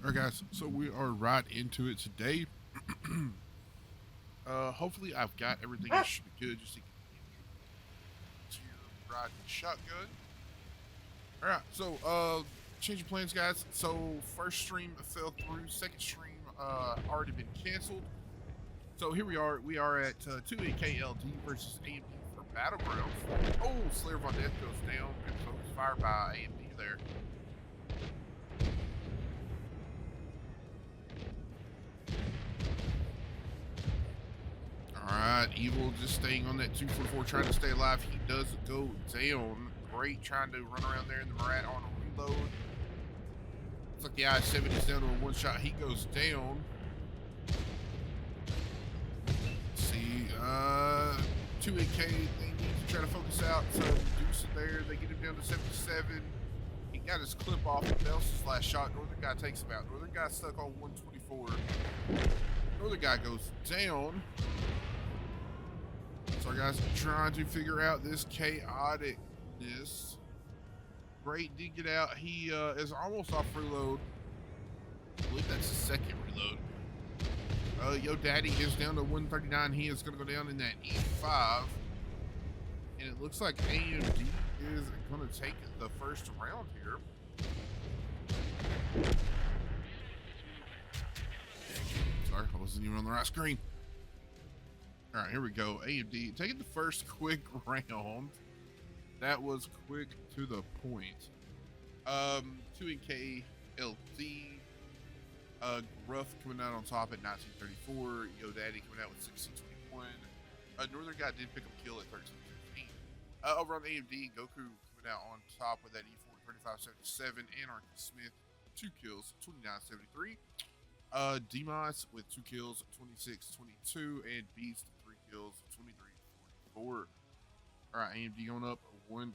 All right, guys. So we are right into it today. Hopefully, I've got everything that should be good. Just to your riding shotgun. All right. So, change of plans, guys. So, first stream fell through. Second stream already been canceled. So here we are. We are at 2AKLD versus AMD for Battlegrounds. Oh, Slayer Von Death goes down. Good folks. Fired by AMD there. Alright, Evil just staying on that 244, trying to stay alive. He does go down. Great, trying to run around there in the Marat on a reload. Looks like the I-7 is down to a one shot. He goes down. Let's see, 2AK, they need to try to focus out. So reduce it there. They get him down to 77. He got his clip off. Nelson's last shot. Northern guy takes him out. Northern guy stuck on 124. Northern guy goes down. So guys, trying to figure out this chaoticness. Great did get out. He is almost off reload. I believe that's the second reload. Yo Daddy is down to 139. He is going to go down in that E5. And it looks like AMD is going to take the first round here. Sorry, I wasn't even on the right screen. All right, here we go. AMD taking the first quick round. That was quick to the point. 2K LD. Gruff coming out on top at 1934. Yo Daddy coming out with 1621. Northern guy did pick up a kill at 1315. Over on AMD, Goku coming out on top with that E4 3577, and Arky Smith 2 kills 2973. Demos with 2 kills 2622, and Beast 3 kills 2344. All right, AMD going up 1-0.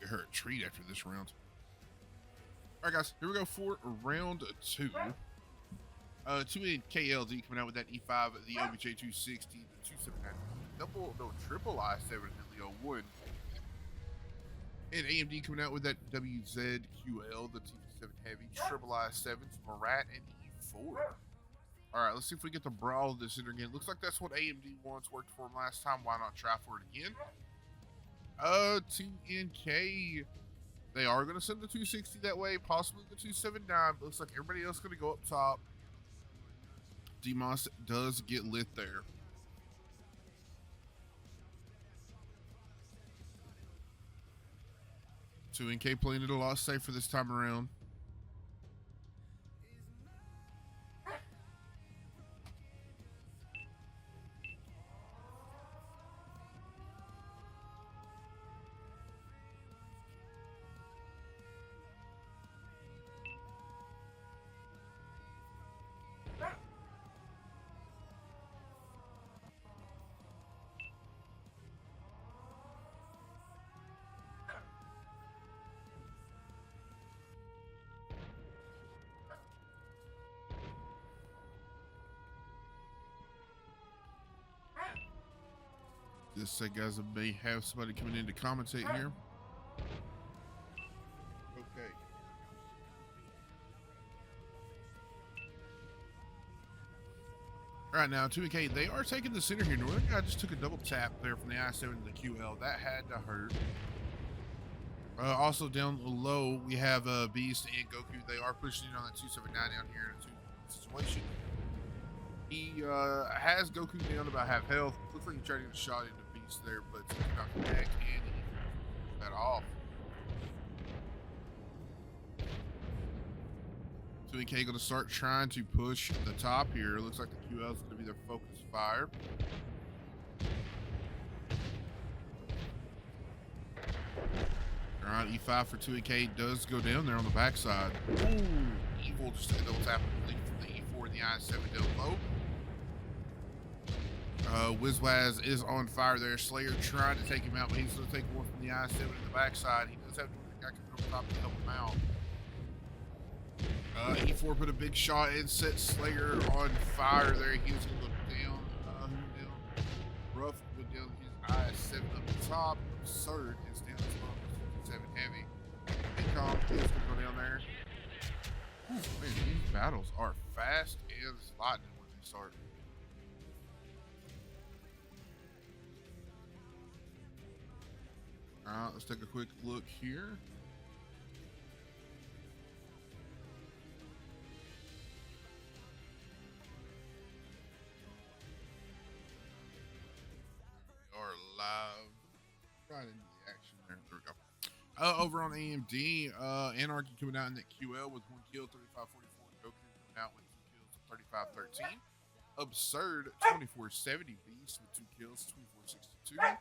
Her a treat after this round. All right, guys, here we go for round 2. 2KLD coming out with that E5, the OBJ 260, the 279, triple I7 and the 01. And AMD coming out with that WZQL, the T57 Heavy, triple I7, Marat, and E4. All right, let's see if we get the brawl of this in again. Looks like that's what AMD wants. Worked for him last time. Why not try for it again? 2NK, they are going to send the 260 that way, possibly the 279, but looks like everybody else is going to go up top. Demos does get lit there. 2NK playing it a lot safer this time around. Just say, guys, I may have somebody coming in to commentate here. Okay. All right, now 2K, they are taking the center here. Northern guy just took a double tap there from the I-7 to the QL. That had to hurt. Also down low, we have Beast and Goku. They are pushing it on that 279 down here in a 2 situation. He has Goku down about half health. Looks like he tried to get a shot into Beast there, but he's not connect, and he pushed that off. 2K going to start trying to push the top here. Looks like the QL is going to be their focus fire. All right, E5 for 2K does go down there on the backside. Ooh, Evil just took a double tap from the E4 and the I-7 down low. Wizwaz is on fire there. Slayer trying to take him out, but he's going to take one from the I-7 in the backside. He does have the guy coming over top to help him out. E4 put a big shot and set Slayer on fire there. He was going to go down. Rough went down his I-7 up the top. Absurd is down as well. 7 heavy. Incom is going to go down there. Ooh, man, these battles are fast and lightning when they start. Alright, let's take a quick look here. We are live. Right into the action there. There we go. Over on AMD, Anarchy coming out in that QL with 1 kill, 35-44. Goku coming out with 2 kills, 35-13. Absurd, 24-70. Beast with 2 kills, 24-62.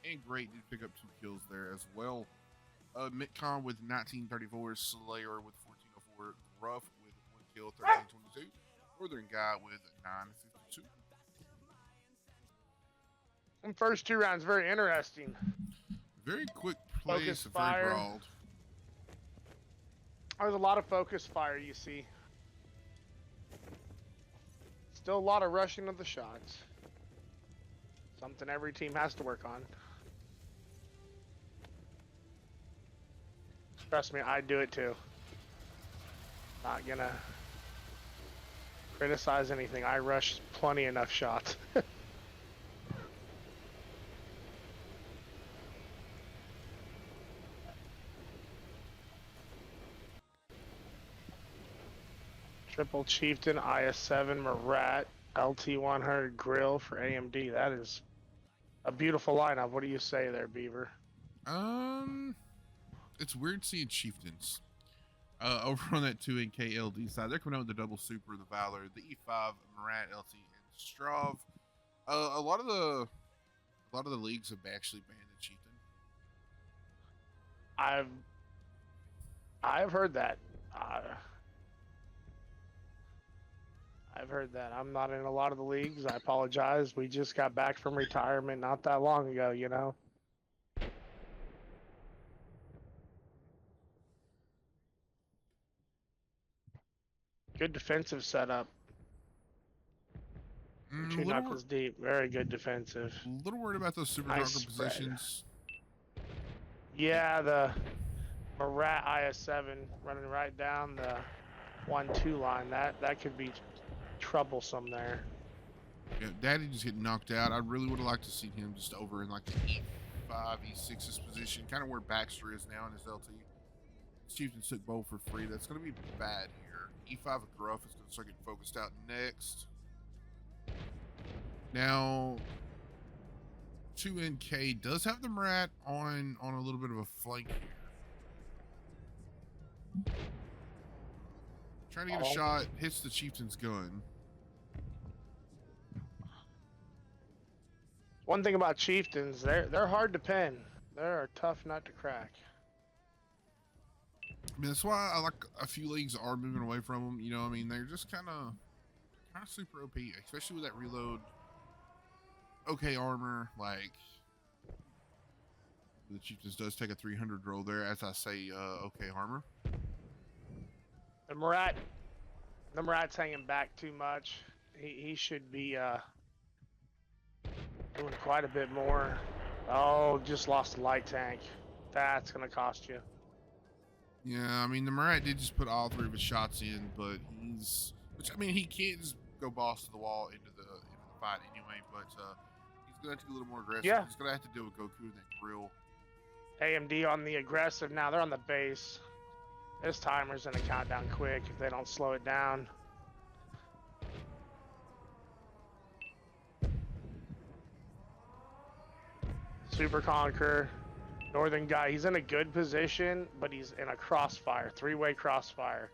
And Great did pick up 2 kills there as well. Mitcon with 19-34. Slayer with 14-04. Rough with 1 kill, 13-22. Northern Guy with 9-52. First 2 rounds, very interesting. Very quick plays, Focus very fire. brawled. There's a lot of focus fire, you see. Still a lot of rushing of the shots. Something every team has to work on. Trust me, I do it too. Not gonna criticize anything. I rush plenty enough shots. Triple Chieftain, IS-7, Marat, LT100 Grill for AMD. That is a beautiful lineup. What do you say there, Beaver? It's weird seeing Chieftains. Over on that 2NK LD side, they're coming out with the double super, the Valor, the E5, Marat, LT, and Strav. A lot of the leagues have actually banned the Chieftain. I've heard that. I've heard that. I'm not in a lot of the leagues. I apologize. We just got back from retirement not that long ago, you know. Good defensive setup. 2 knuckles deep. Very good defensive. A little worried about those super Nice darker spread. positions. Yeah, the Marat IS-7 running right down the 1-2 line. That could be troublesome there. Yeah, Daddy just getting knocked out. I really would have liked to see him just over in like the E5, E6's position, kind of where Baxter is now in his LT. Chieftain took bowl for free. That's going to be bad here. E5 of Gruff is going to start getting focused out next. Now, 2NK does have the Marat on a little bit of a flank here. Trying to get a shot, hits the Chieftain's gun. One thing about Chieftains, they're hard to pin. They're a tough nut to crack. I mean, that's why I like a few leagues are moving away from them. You know, I mean, they're just kind of super OP, especially with that reload. Okay, armor, like the Chieftains does take a 300 roll there, as I say, okay, armor. The Marat's hanging back too much. He should be doing quite a bit more. Oh, just lost the light tank. That's gonna cost you. Yeah, I mean, the Marat did just put all 3 of his shots in, but which I mean, he can't just go boss to the wall into the fight anyway, but he's gonna have to be a little more aggressive. Yeah. He's gonna have to deal with Goku and that grill. AMD on the aggressive now. They're on the base. This timer's gonna count down quick if they don't slow it down. Super Conqueror, Northern Guy. He's in a good position, but he's in a crossfire, 3-way crossfire.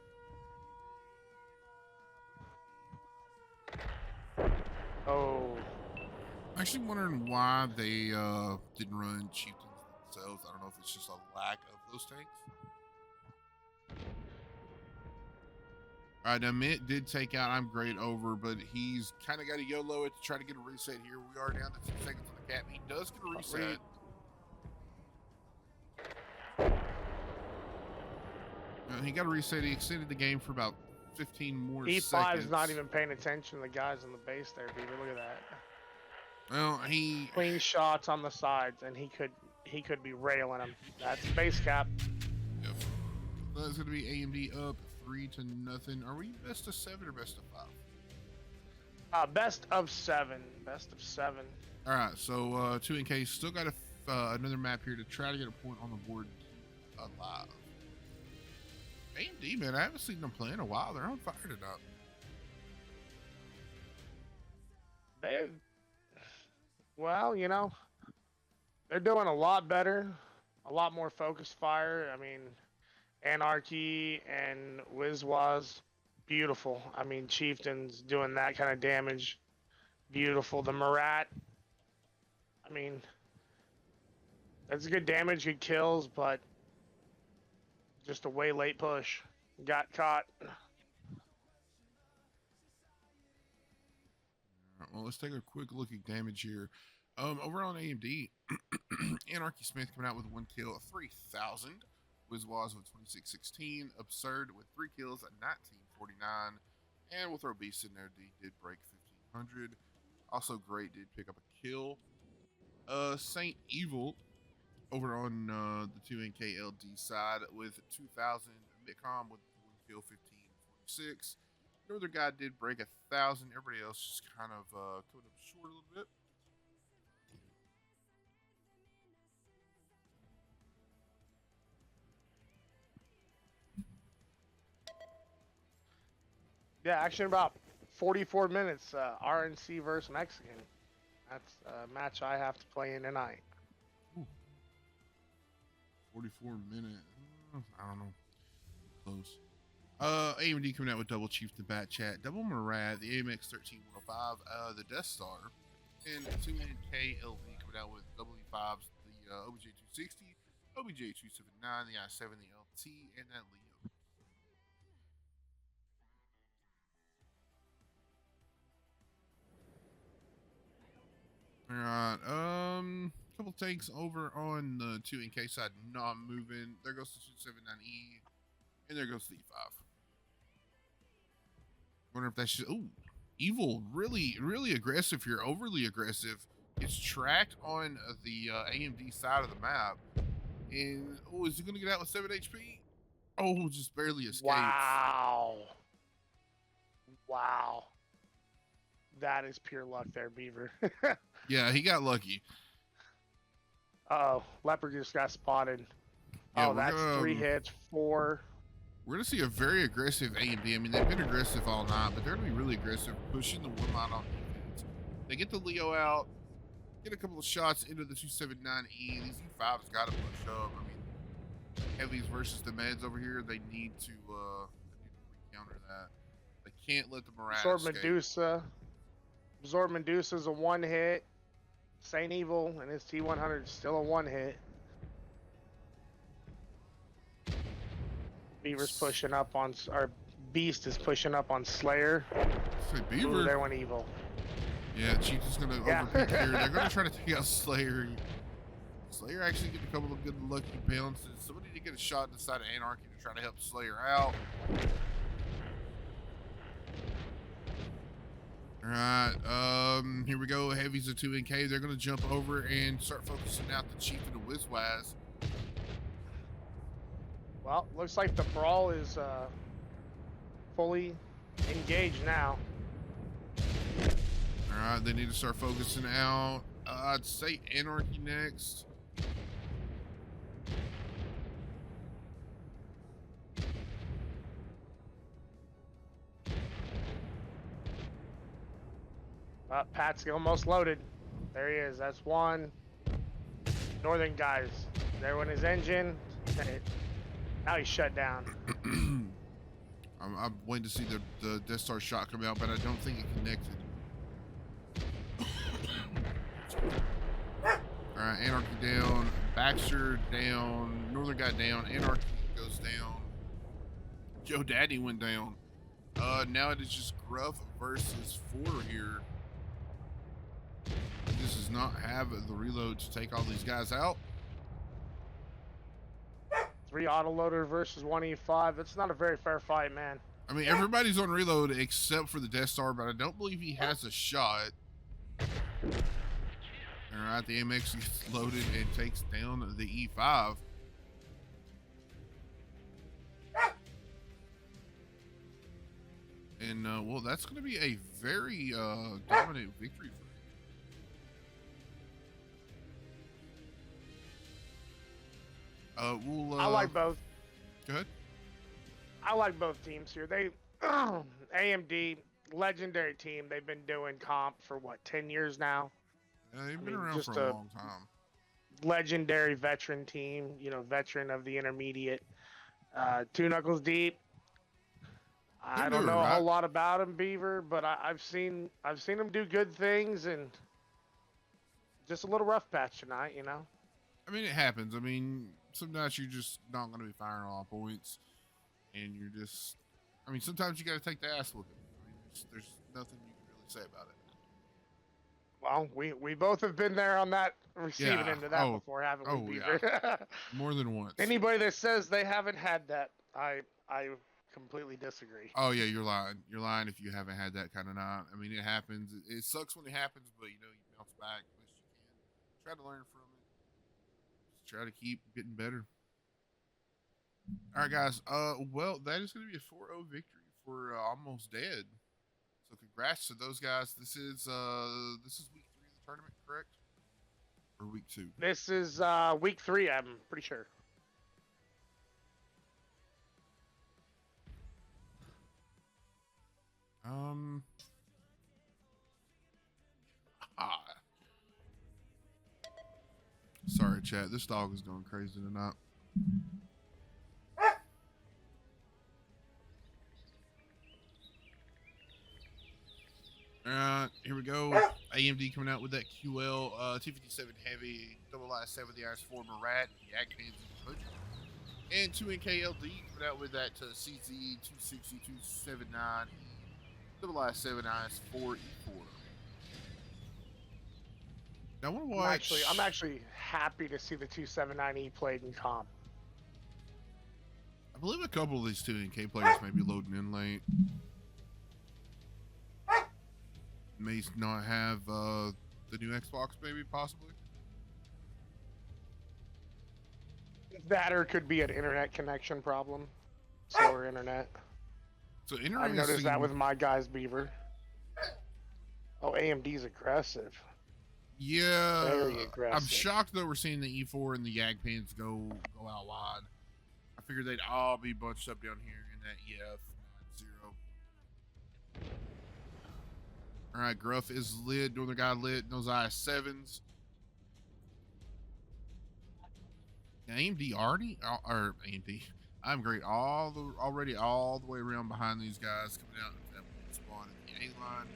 Oh. I'm actually wondering why they didn't run Chieftains themselves. I don't know if it's just a lack of those tanks. All right, now Mint did take out I'm Great over, but he's kind of got to YOLO it to try to get a reset here. We are down to 2 seconds on the cap. He does get a reset. He got a reset. He extended the game for about 15 more E5's seconds. not even paying attention to the guys on the base there, Beaver. Look at that. Well, he Clean shots on the sides, and he could be railing them. That's base cap. Yep. So that's gonna be AMD up 3-0. Are we best of 7 or best of 5? Best of 7. Best of 7. All right. So 2NK still got another map here to try to get a point on the board alive. AMD, man, I haven't seen them play in a while. They're on fire tonight. Well, you know, they're doing a lot better, a lot more focused fire. I mean, Anarchy and Wizwaz, beautiful. I mean, Chieftain's doing that kind of damage, beautiful. The Marat, I mean, that's good damage, good kills, but just a way late push. Got caught. Well, let's take a quick look at damage here. Over on AMD, Anarchy Smith coming out with 1 kill at 3,000. Wizwaz with 2616. Absurd with 3 kills at 1949. And we'll throw Beast in there. D did break 1500. Also, Great did pick up a kill. Saint Evil over on the 2NKLD side with 2000. Mitcom with 1 kill, 1546. Northern guy did break 1,000. Everybody else just kind of coming up short a little bit. Yeah, action about 44 minutes. RNC versus Mexican. That's a match I have to play in tonight. Ooh. 44 minutes. I don't know. Close. AMD coming out with double Chieftain Bat Chat, double Murad, the AMX 13105, the Death Star, and 2NKLV coming out with double E5s, the OBJ 260, OBJ 279, the I7, the LT, and that Leo. Alright, couple tanks over on the 2NK side not moving. There goes the 279E, and there goes the E5. Wonder if that's just, ooh, Evil, really aggressive here, overly aggressive. It's tracked on the AMD side of the map, and oh, is he gonna get out with 7 HP? Oh, just barely escapes. Wow. That is pure luck there, Beaver. Yeah, he got lucky. Uh-oh, Leopard just got spotted. Yeah, oh, that's 3 hits, 4. We're going to see a very aggressive AMD. I mean, they've been aggressive all night, but they're going to be really aggressive, pushing the 1 line on defense. They get the Leo out, get a couple of shots into the 279E. These E5's got to push up. I mean, heavies versus the meds over here, they need to counter that. They can't let the Mirage escape. Absorb Medusa's a 1 hit. Saint Evil and his T100 is still a 1 hit. Beaver's pushing up on, or Beast is pushing up on Slayer. Say Beaver. Ooh, there went Evil. Yeah, Chief is going to overpick here. They're going to try to take out Slayer. Slayer actually get a couple of good lucky bounces. Somebody to get a shot inside of Anarchy to try to help Slayer out. All right, here we go. Heavies of 2NK. They're going to jump over and start focusing out the Chief and the Wizwaz. Well, looks like the brawl is fully engaged now. All right, they need to start focusing out. I'd say Anarchy next. Pat's almost loaded. There he is. That's 1. Northern guys. There went his engine. Now he's shut down. I'm waiting to see the Death Star shot come out, but I don't think it connected. All right, Anarchy down, Baxter down, Northern guy down, Anarchy goes down. Joe Daddy went down. Now it is just Gruff versus 4 here. This does not have the reload to take all these guys out. 3 autoloader versus 1 E5. It's not a very fair fight, man. I mean, everybody's on reload except for the Death Star, but I don't believe he has a shot. All right, the MX gets loaded and takes down the E5. And, well, that's going to be a very dominant victory for him. I like both. Go ahead. I like both teams here. They, AMD, legendary team. They've been doing comp for, what, 10 years now? Yeah, they've been around for a long time. Legendary veteran team, you know, veteran of the intermediate. 2 Knuckles Deep. I don't know a whole lot about him, Beaver, but I've seen him do good things, and just a little rough patch tonight, you know. I mean, it happens. I mean, sometimes you're just not going to be firing all points, and you're just. I mean, sometimes you got to take the ass whooping. I mean, there's nothing you can really say about it. Well, we both have been there on that receiving end of that before, haven't we, Beaver? Yeah. More than once. Anybody that says they haven't had that, I completely disagree. Oh yeah, you're lying. You're lying if you haven't had that kind of night. I mean, it happens. It sucks when it happens, but you know, you bounce back best you can. Try to learn from it. Just try to keep getting better. All right, guys. Well, that is going to be a 4-0 victory for Almost Dead. So congrats to those guys. This is week 3 of the tournament, correct? Or week 2? This is week 3. I'm pretty sure. Sorry, chat. This dog is going crazy tonight. Alright, here we go. AMD coming out with that QL T57 Heavy, double I-7, the IS-4 Marat, the Agpans, and 2NKLD coming out with that CZ 260-279, double I-7, IS-4, E4. Now, I want to watch. I'm actually happy to see the 279E played in comp. I believe a couple of these 2NK players may be loading in late. May not have the new Xbox, maybe, possibly. That or could be an internet connection problem. Slower internet. So interesting. I've noticed that with my guys, Beaver. Oh, AMD's aggressive. Yeah, very aggressive. I'm shocked that we're seeing the E4 and the Yagpans go out wide. I figured they'd all be bunched up down here in that EF 90. All right, Gruff is lit. Northern guy lit. Those IS-7s. Now, AMD already, or AMD, I'm great. Already all the way around behind these guys coming out of that one spawn in the A line.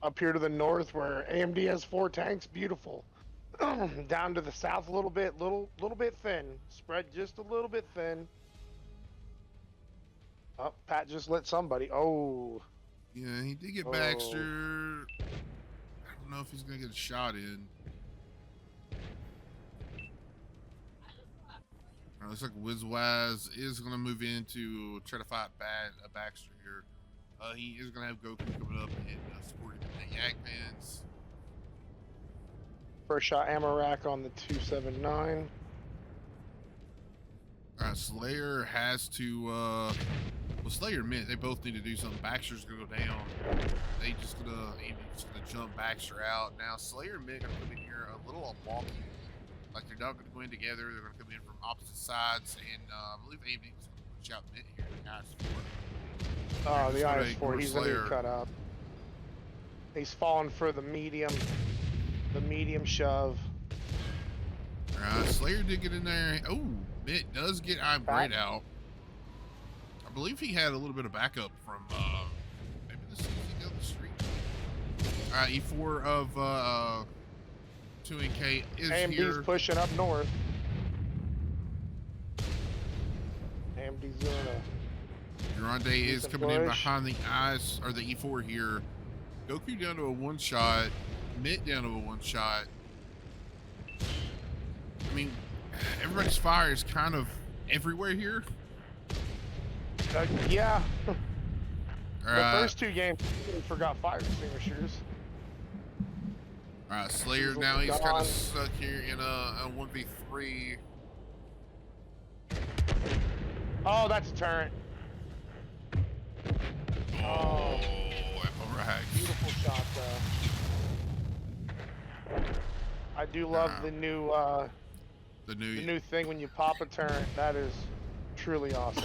Up here to the north, where AMD has 4 tanks, beautiful. Down to the south a little bit thin. Spread just a little bit thin. Oh, Pat just lit somebody. Oh. Yeah, he did get Baxter. I don't know if he's gonna get a shot in. Looks like Wizwaz is gonna move in to try to fight Baxter here. He is gonna have Goku coming up and supporting the Yagpans. First shot ammo rack on the 279. Slayer has to, well, Slayer admit they both need to do something. Baxter's gonna go down. They just gonna jump Baxter out. Now Slayer and Mitt gonna come in here a little wonky. Like they're not gonna go in together. They're gonna come in from opposite sides, and I believe AMD is gonna push out Mitt here. The IS-4, he's gonna get cut up. He's falling for the medium shove. Alright, Slayer did get in there. Oh, Mitt does get I'm Great out. I believe he had a little bit of backup from maybe the CZ down the street. Alright, E4 of 2NK is AMD's here. pushing up north. AMD's doing a Grande is decent coming in push. behind the eyes, or the E4 here. Goku down to a one shot. Mitt down to a one shot. I mean, everybody's fire is kind of everywhere here. Yeah. All The right. first two games, we forgot fire extinguishers. All right, Slayer Diesel's now he's kind gone. of stuck here in a 1v3. Oh, that's a turret. Oh, all right. beautiful shot, though. I do love the new The the new thing when you pop a turret. That is truly awesome.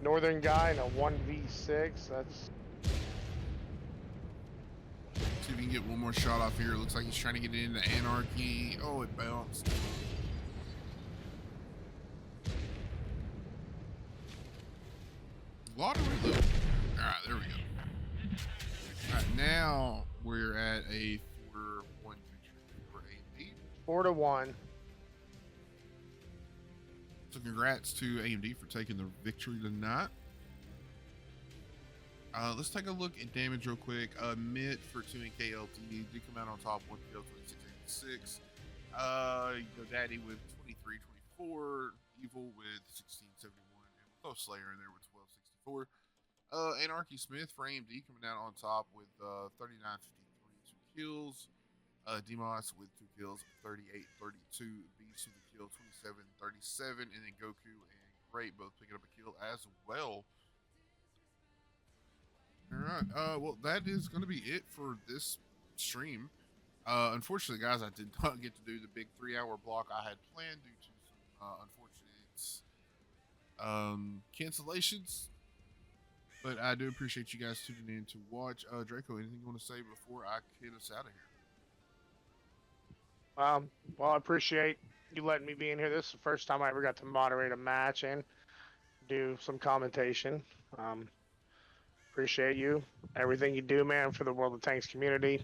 Northern guy in a 1v6. That's See if he can get one more shot off here. It looks like he's trying to get into Anarchy. Oh, it bounced. A lot of reload. All right, there we go. All right, now we're at a 4-1 victory for AMD. 4-1. So congrats to AMD for taking the victory tonight. Let's take a look at damage real quick. Mitt for 2NK LT did come out on top, 1 kill, 2686. Daddy with 2324, Evil with 1671, and we'll throw Slayer in there with 1264. Anarchy Smith for AMD coming out on top with 3953, 2 kills. Demos with 2 kills, 3832. Beast with a kill, 2737, and then Goku and Great both picking up a kill as well. All right. Well, that is going to be it for this stream. Unfortunately, guys, I did not get to do the big 3-hour block I had planned due to some unfortunate cancellations. But I do appreciate you guys tuning in to watch. Draco, anything you want to say before I get us out of here? Well, I appreciate you letting me be in here. This is the first time I ever got to moderate a match and do some commentation. Appreciate you, everything you do, man, for the World of Tanks community.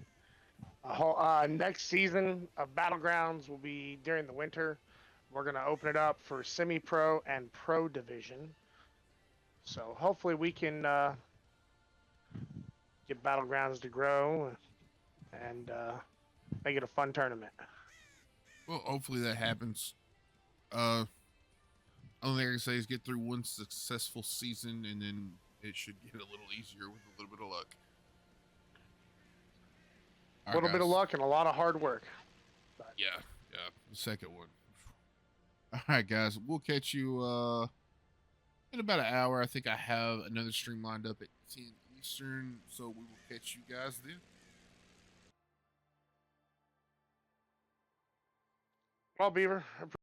Next season of Battlegrounds will be during the winter. We're going to open it up for semi-pro and pro division. So hopefully we can get Battlegrounds to grow and make it a fun tournament. Well, hopefully that happens. Only thing I can say is get through one successful season, and then it should get a little easier with a little bit of luck. A little bit of luck and a lot of hard work. But yeah, the second one. All right, guys, we'll catch you in about an hour. I think I have another stream lined up at 10 Eastern, so we will catch you guys then. Well, Beaver,